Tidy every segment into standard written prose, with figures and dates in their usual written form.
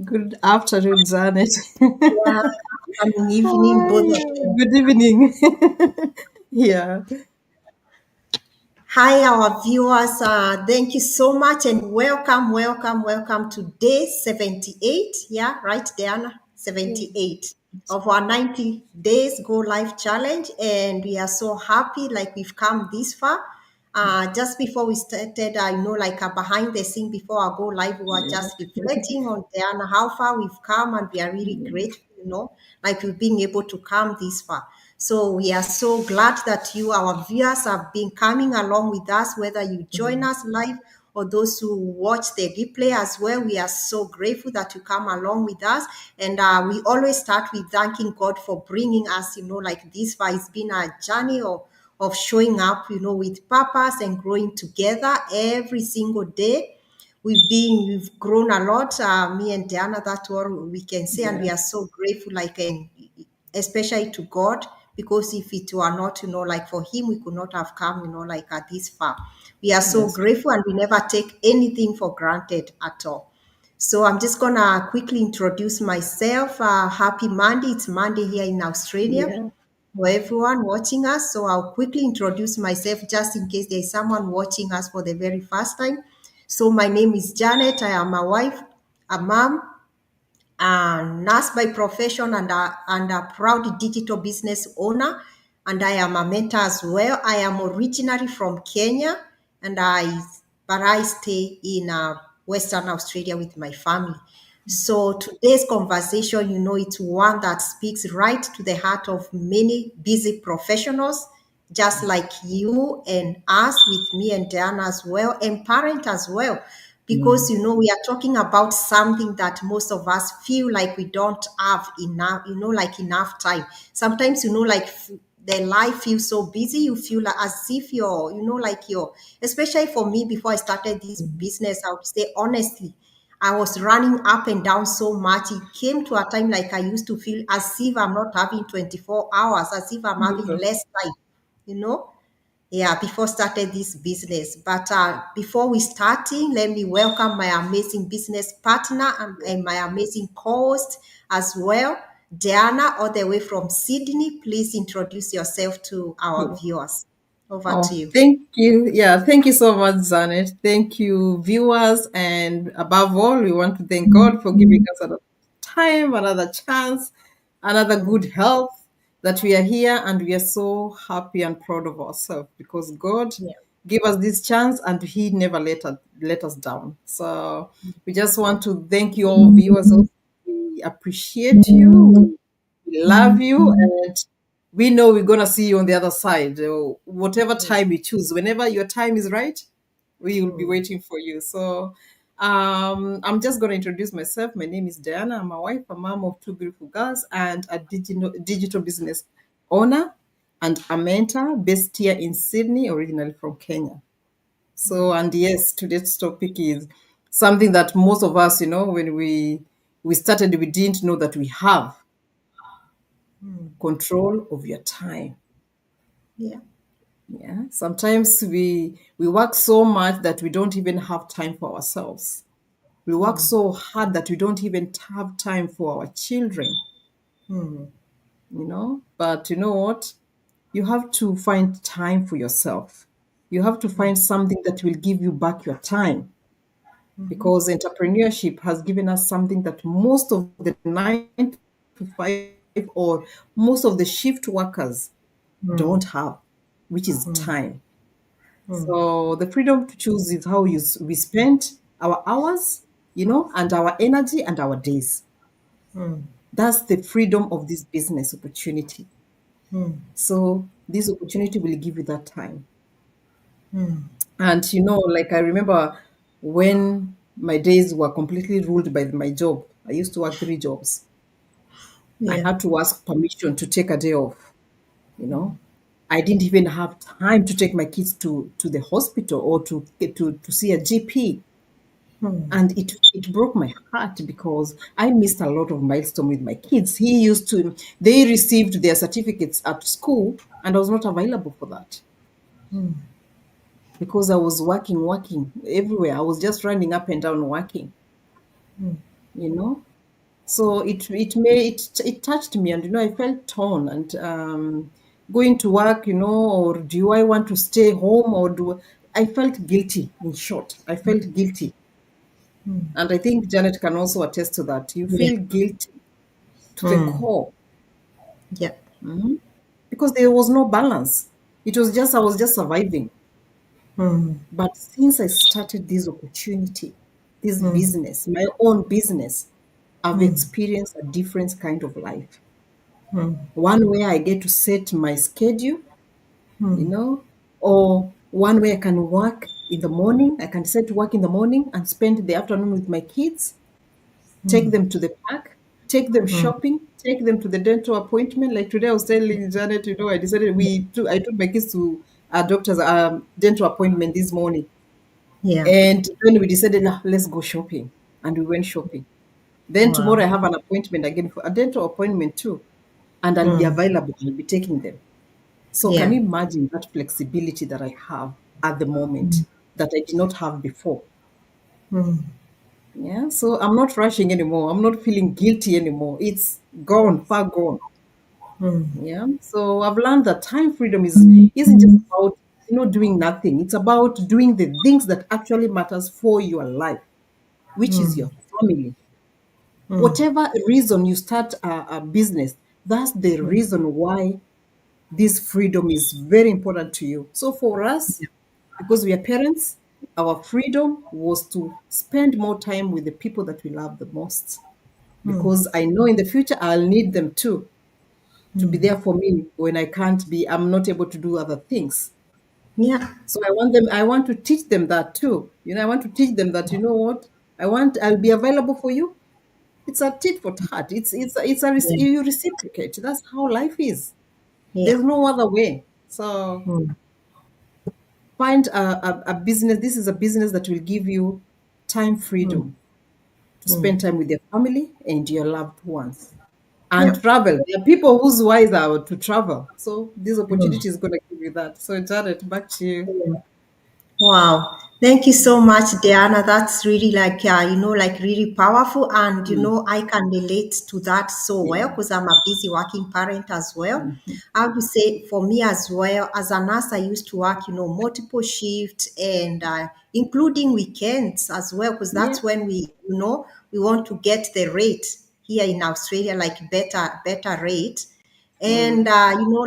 Good afternoon, Janet. Yeah, afternoon, evening, both of Hi, them. good evening. Yeah. Hi, our viewers. Thank you so much and welcome to day 78. Yeah, right, Diana? Yes. 78 of our 90 days Go Live challenge. And we are so happy, like we've come this far. Just before we started, I know, like behind the scene before I go live, we were Yeah. just reflecting on Diana, how far we've come, and we are really grateful, like we've been able to come this far. So we are so glad that you, our viewers, have been coming along with us, whether you join us live or those who watch the replay as well. We are so grateful that you come along with us. And we always start with thanking God for bringing us, like this far. It's been a journey of showing up, with purpose and growing together every single day. We've grown a lot, me and Diana, that's what we can say, and we Yeah. are so grateful, like, and especially to God, because if it were not, like for Him, we could not have come, like this far. We are so Yes. grateful, and we never take anything for granted at all. So I'm just gonna quickly introduce myself. Happy Monday! It's Monday here in Australia Yeah. for everyone watching us. So I'll quickly introduce myself just in case there's someone watching us for the very first time. So my name is Janet. I am a wife, a mom, a nurse by profession, and a proud digital business owner. And I am a mentor as well. I am originally from Kenya, and but I stay in Western Australia with my family. So today's conversation, it's one that speaks right to the heart of many busy professionals, just like you and us, with me and Diana as well, and parent as well, because Mm. we are talking about something that most of us feel like we don't have enough, like enough time. Sometimes, like the life feels so busy, you feel like as if you're, like you're, especially for me, before I started this business, I would say honestly, I was running up and down so much. It came to a time like I used to feel as if I'm not having 24 hours, as if I'm having Yes. less time, you know yeah, before started this business. But before we starting, let me welcome my amazing business partner and my amazing co-host as well, Diana, all the way from Sydney. Please introduce yourself to our viewers. Over to Oh, you. thank you. Yeah, thank you so much, Janet. Thank you, viewers. And above all, we want to thank God for giving us another time, another chance, another good health that we are here. And we are so happy and proud of ourselves because God Yeah. gave us this chance and He never let us down. So we just want to thank you all, viewers. We appreciate you. We love you. And we know we're going to see you on the other side. Whatever time you choose, whenever your time is right, we will be waiting for you. So I'm just going to introduce myself. My name is Diana. I'm a wife, a mom of two beautiful girls, and a digital business owner and a mentor based here in Sydney, originally from Kenya. So, and yes, today's topic is something that most of us, when we started, we didn't know that we have control of your time. Yeah. Yeah, sometimes we work so much that we don't even have time for ourselves. We work so hard that we don't even have time for our children, But you know what? You have to find time for yourself. You have to find something that will give you back your time because entrepreneurship has given us something that most of the 9 to 5 or most of the shift workers don't have, which is time. So the freedom to choose is how we spend our hours, and our energy and our days. That's the freedom of this business opportunity. So this opportunity will give you that time. And like I remember when my days were completely ruled by my job. I used to work 3 jobs. I Yeah. had to ask permission to take a day off, you know. I didn't even have time to take my kids to the hospital or to see a GP. And it broke my heart because I missed a lot of milestone with my kids. They received their certificates at school, and I was not available for that because I was working everywhere. I was just running up and down working. So it touched me, and I felt torn, and going to work, or do I want to stay home, or do I felt guilty? In short, I felt guilty, and I think Janet can also attest to that. You Yeah. feel guilty to the Mm. core, Yeah. because there was no balance. It was just I was just surviving. Mm. But since I started this opportunity, this Mm. business, my own business, I've Mm. experienced a different kind of life. Mm. One where I get to set my schedule, you Mm. know, or one where I can work in the morning. I can set to work in the morning and spend the afternoon with my kids, take them to the park, take them Mm. shopping, take them to the dental appointment. Like today, I was telling Janet, I decided I took my kids to a doctor's dental appointment this morning. Yeah. And then we decided, "Ah, let's go shopping." And we went shopping. Then tomorrow I Wow. have an appointment again for a dental appointment too. And I'll be Mm. available. I'll be taking them. So can Yeah. you imagine that flexibility that I have at the moment that I did not have before? Mm. Yeah. So I'm not rushing anymore. I'm not feeling guilty anymore. It's gone, far gone. Mm. Yeah. So I've learned that time freedom isn't just about doing nothing. It's about doing the things that actually matters for your life, which is Mm. your family. Mm. Whatever reason you start a business, that's the Mm. reason why this freedom is very important to you. So for us, because we are parents, our freedom was to spend more time with the people that we love the most. Mm. Because I know in the future I'll need them too to be Mm. there for me when I'm not able to do other things. Yeah. So I want to teach them that too. I want to teach them that, what? I'll be available for you. It's a tit for tat. Yeah. You reciprocate. That's how life is. Yeah. There's no other way. So Mm. find a business. This is a business that will give you time Mm. freedom to Mm. spend time with your family and your loved ones and Yeah. travel. There are people whose wise are to travel. So this Mm. opportunity is going to give you that. So Jared, back to you. Wow. Thank you so much, Diana. That's really like, like really powerful. And, Mm, I can relate to that so well yeah. because I'm a busy working parent as well. Mhm. I would say for me as well, as a nurse, I used to work, multiple shifts and including weekends as well, because Yeah. that's when we want to get the rate here in Australia, like better rate. Mm, And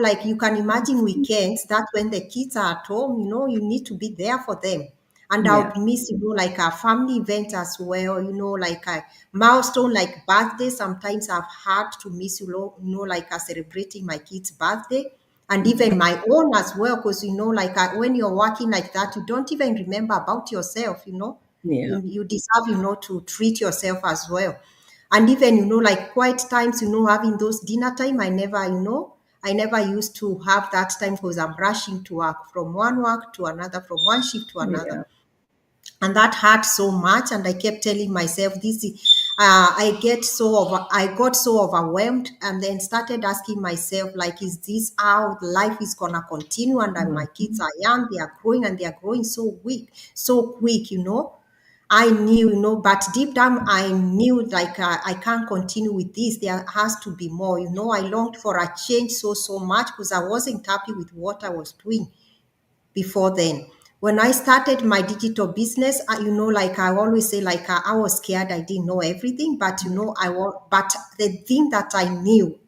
like you can imagine weekends, that's when the kids are at home, you need to be there for them. And I yeah. would miss, like a family event as well, like a milestone like birthday. Sometimes I've had to miss, like celebrating my kid's birthday and even my own as well. Because, like when you're working like that, you don't even remember about yourself. Yeah. You deserve, to treat yourself as well. And even, like quiet times, having those dinner time, I never used to have that time because I'm rushing to work from one work to another, from one shift to another. Yeah. And that hurt so much. And I kept telling myself, I got so overwhelmed, and then started asking myself, like, is this how life is gonna continue? And then my kids are young, they are growing, and they are growing so weak, so quick. I knew, but deep down I knew like I can't continue with this. There has to be more. I longed for a change so much because I wasn't happy with what I was doing before then. When I started my digital business, like I always say, like I was scared. I didn't know everything, but but the thing that I knew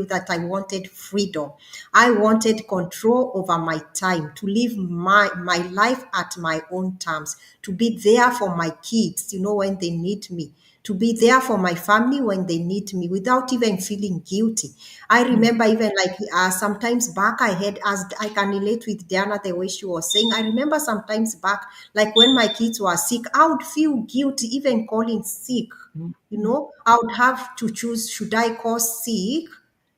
that I wanted freedom. I wanted control over my time, to live my life at my own terms, to be there for my kids, when they need me, to be there for my family when they need me without even feeling guilty. I remember even like sometimes back I had, as I can relate with Diana, the way she was saying, I remember sometimes back, like when my kids were sick, I would feel guilty even calling sick. I would have to choose, should I call sick,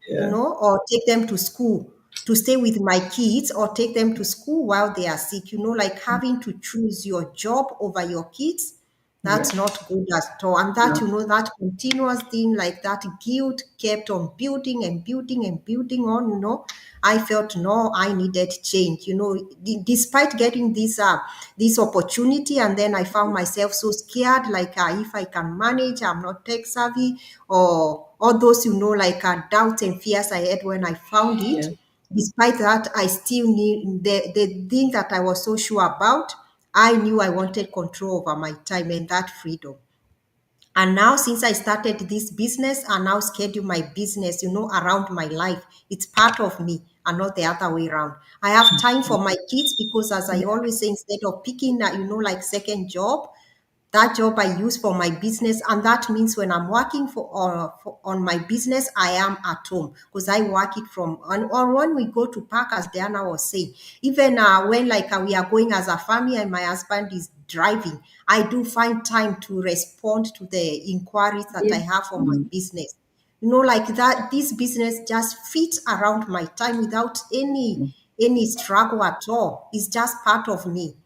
Yeah. or take them to school to stay with my kids, or take them to school while they are sick, like having to choose your job over your kids. Yeah. That's not good at all. And that, No. that continuous thing, like that guilt kept on building and building and building on. I felt, no, I needed change, despite getting this opportunity. And then I found myself so scared, like if I can manage, I'm not tech savvy, or all those, like doubts and fears I had when I found it. Yeah. Despite that, I still need the thing that I was so sure about. I knew I wanted control over my time and that freedom. And now, since I started this business, I now schedule my business, around my life. It's part of me and not the other way around. I have time for my kids because, as I Yeah. always say, instead of picking that, like second job, that job I use for my business, and that means when I'm working on my business, I am at home because I work it from or when we go to park, as Diana was saying, even when like we are going as a family and my husband is driving, I do find time to respond to the inquiries that I Yeah. have for my Mm. business. Like that, this business just fits around my time without any struggle at all. It's just part of me,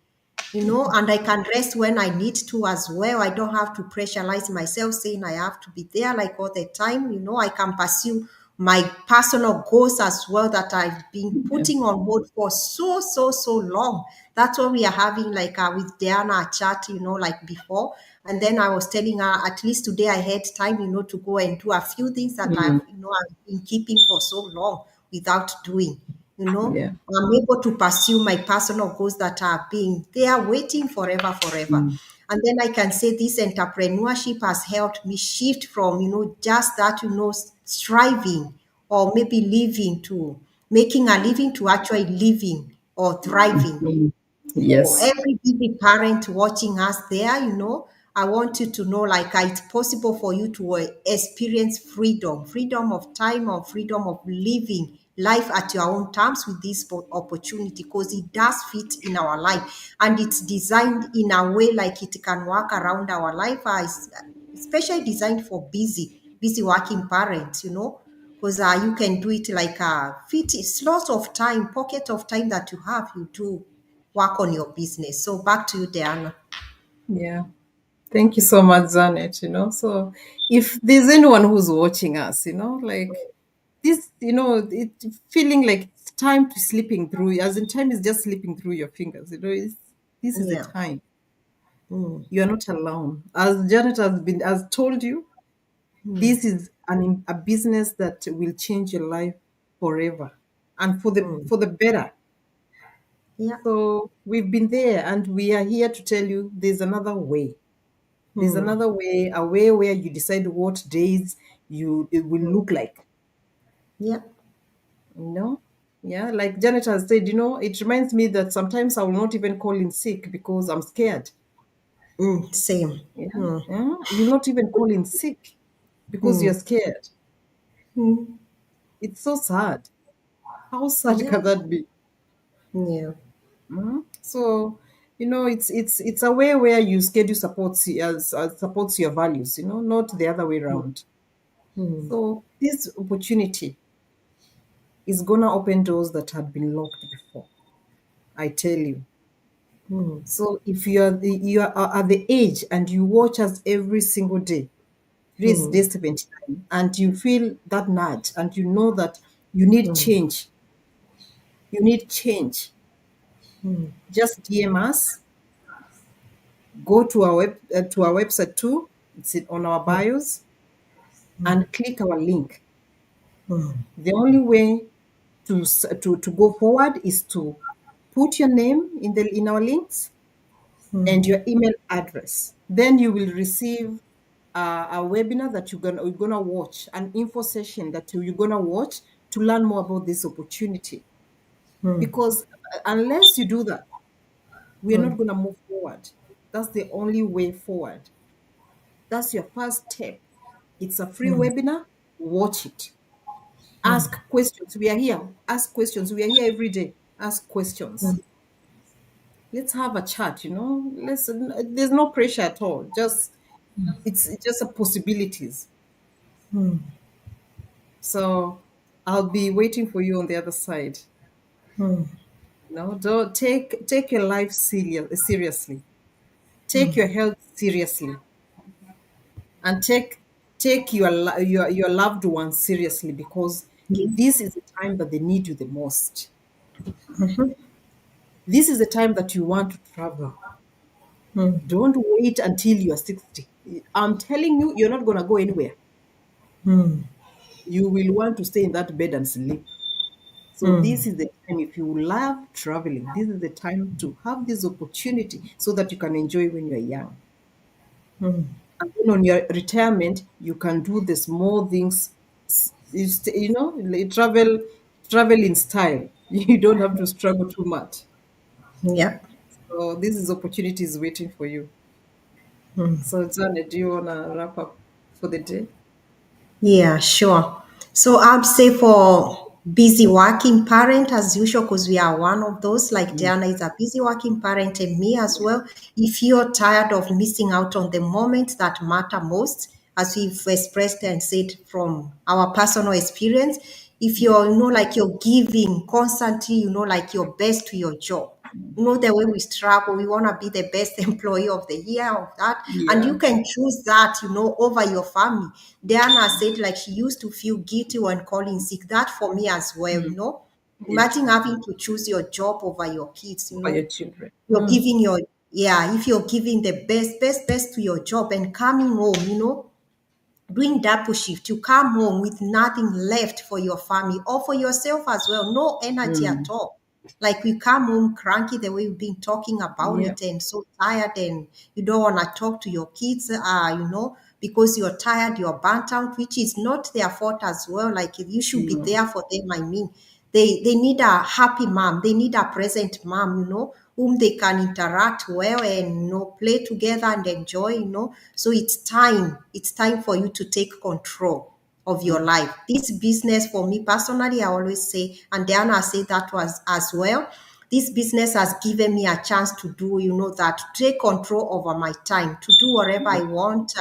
and I can rest when I need to as well. I don't have to pressurize myself saying I have to be there like all the time. I can pursue my personal goals as well that I've been Yeah. putting on hold for so, so, so long. That's what we are having, like with Diana, a chat, like before. And then I was telling her, at least today I had time, to go and do a few things that Mm. I've been keeping for so long without doing. Yeah. I'm able to pursue my personal goals that are being there waiting forever, forever. Mm. And then I can say this entrepreneurship has helped me shift from, just that, striving or maybe living to making a living to actually living or thriving. Mm. So Yes. every busy parent watching us there, I want you to know, like, it's possible for you to experience freedom of time, or freedom of living life at your own terms with this opportunity, because it does fit in our life and it's designed in a way like it can work around our life, especially designed for busy working parents, because you can do it like fit slots of time, pocket of time that you have, you do work on your business. So back to you, Diana. Yeah. Thank you so much, Zanet. So if there's anyone who's watching us, like this, it feeling like it's time to slipping through, as in time is just slipping through your fingers, this is the Yeah. time. Mm, You are not alone. As Janet has told you, mm, this is a business that will change your life forever and for mm. the better. Yeah. So we've been there and we are here to tell you there's another way. There's Mm, another way, a way where you decide what days it will mm. look like. Yeah. You know? Yeah, like Janet has said, it reminds me that sometimes I will not even call in sick because I'm scared. Same. Yeah. Mm, Yeah. You'll not even call in sick because you're mm, scared. mm. It's so sad. How sad Yeah. can that be? Yeah. So, it's a way where you schedule supports your values, not the other way around. Mm, So this opportunity is gonna open doors that had been locked before. I tell you. mm, So if you are at the age and you watch us every single day, today's day mm, 79, and you feel that nudge and you know that you need mm, change, you need change. mm, Just DM us, go to our website too. It's on our bios, and click our link. mm, The only way to go forward is to put your name in our links and mm, your email address. Then you will receive a webinar that you're gonna watch, an info session that you're gonna watch to learn more about this opportunity. mm, Because unless you do that, we are not mm, gonna move forward. That's the only way forward. That's your first step. It's a free mm, webinar. Watch it. mm, Ask questions. We are here. Ask questions. We are here every day. Ask questions. mm, Let's have a chat. Listen. There's no pressure at all. It's just a possibilities. mm, So I'll be waiting for you on the other side. mm, Don't take your life seriously. Take your health seriously, and take your loved ones seriously, because Yes. this is the time that they need you the most. This is the time that you want to travel. Mm, Don't wait until you are 60. I'm telling you, you're not going to go anywhere. mm, You will want to stay in that bed and sleep. So this mm, is the time, if you love traveling, this is the time to have this opportunity so that you can enjoy when you're young. mm. And then on your retirement, you can do the small things, travel in style. You don't have to struggle too much. Yeah. So this is opportunities waiting for you. So Janet, do you want to wrap up for the day? Yeah, sure. So I'd say for busy working parent as usual, because we are one of those, like Mm. Diana is a busy working parent and me as well. If you're tired of missing out on the moments that matter most, as we've expressed and said from our personal experience, if you're, like you're giving constantly, like your best to your job, the way we struggle, we want to be the best employee of the year of that, and Yeah. you can choose that, over your family. Diana said like she used to feel guilty when calling sick. That for me as well, Mm. Yeah. imagine having to choose your job over your kids. For your children. You're giving your, yeah, if you're giving the best to your job and coming home, doing double shift, you come home with nothing left for your family or for yourself as well, no energy at Mm. all. Like we come home cranky the way we've been talking about Yeah. it, and so tired, and you don't want to talk to your kids, because you're tired, you're burnt out, which is not their fault as well. Like you should be No. there for them. I mean, they need a happy mom, they need a present mom, whom they can interact well and play together and enjoy, so it's time for you to take control of your Mm. life. This business for me personally, I always say, and Diana said that was as well, this business has given me a chance to do, that to take control over my time, to do whatever I want,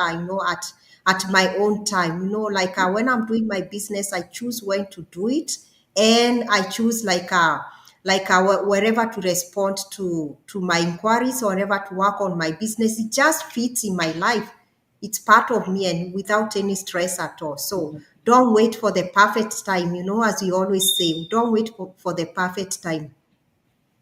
at my own time, like when I'm doing my business, I choose when to do it, and I choose wherever to respond to my inquiries, or wherever to work on my business. It just fits in my life. It's part of me and without any stress at all. So don't wait for the perfect time, as we always say, don't wait for the perfect time.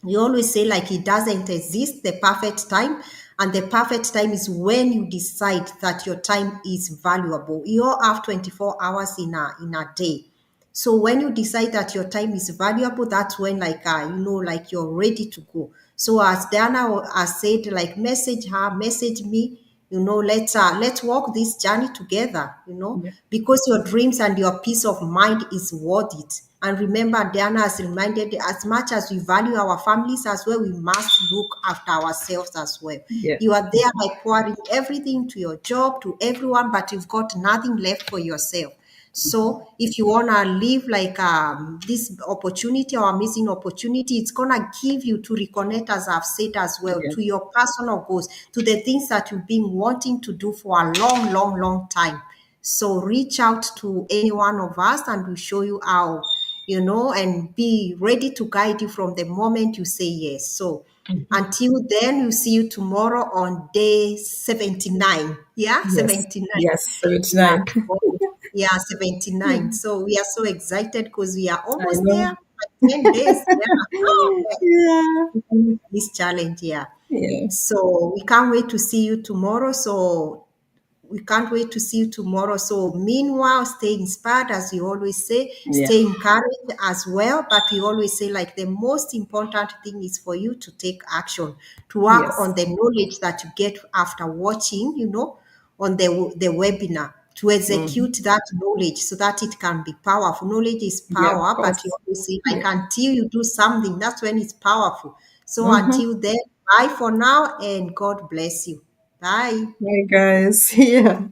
You always say like it doesn't exist, the perfect time, and the perfect time is when you decide that your time is valuable. You all have 24 hours in a day. So when you decide that your time is valuable, that's when like you're ready to go. So as Diana has said, like message her, message me, let's walk this journey together, Yeah. because your dreams and your peace of mind is worth it. And remember, Diana has reminded, as much as we value our families as well, we must look after ourselves as well. Yeah. You are there like pouring everything to your job, to everyone, but you've got nothing left for yourself. So if you wanna live like this opportunity or missing opportunity, it's gonna give you to reconnect, as I've said as well, Yeah. to your personal goals, to the things that you've been wanting to do for a long, long, long time. So reach out to any one of us and we'll show you how, and be ready to guide you from the moment you say yes. So until then, we'll see you tomorrow on day 79. Yeah, Yes. 79. Yes. Yeah, 79. tomorrow. Yeah, 79. So we are so excited because we are I almost there. know. Like 10 days. Yeah. Oh, Yeah. man. This challenge, yeah. Yeah. So we can't wait to see you tomorrow. So we can't wait to see you tomorrow. So meanwhile, stay inspired, as we always say, Yeah. stay encouraged as well. But we always say, like, the most important thing is for you to take action, to work Yes. on the knowledge that you get after watching, on the webinar, to Hmm. execute that knowledge so that it can be powerful. Knowledge is Yeah, of power, but you course. always say, like, Yeah. until you do something, that's when it's powerful. So Mm-hmm. until then, bye for now, and God bless you. Bye. Bye, guys. Yeah.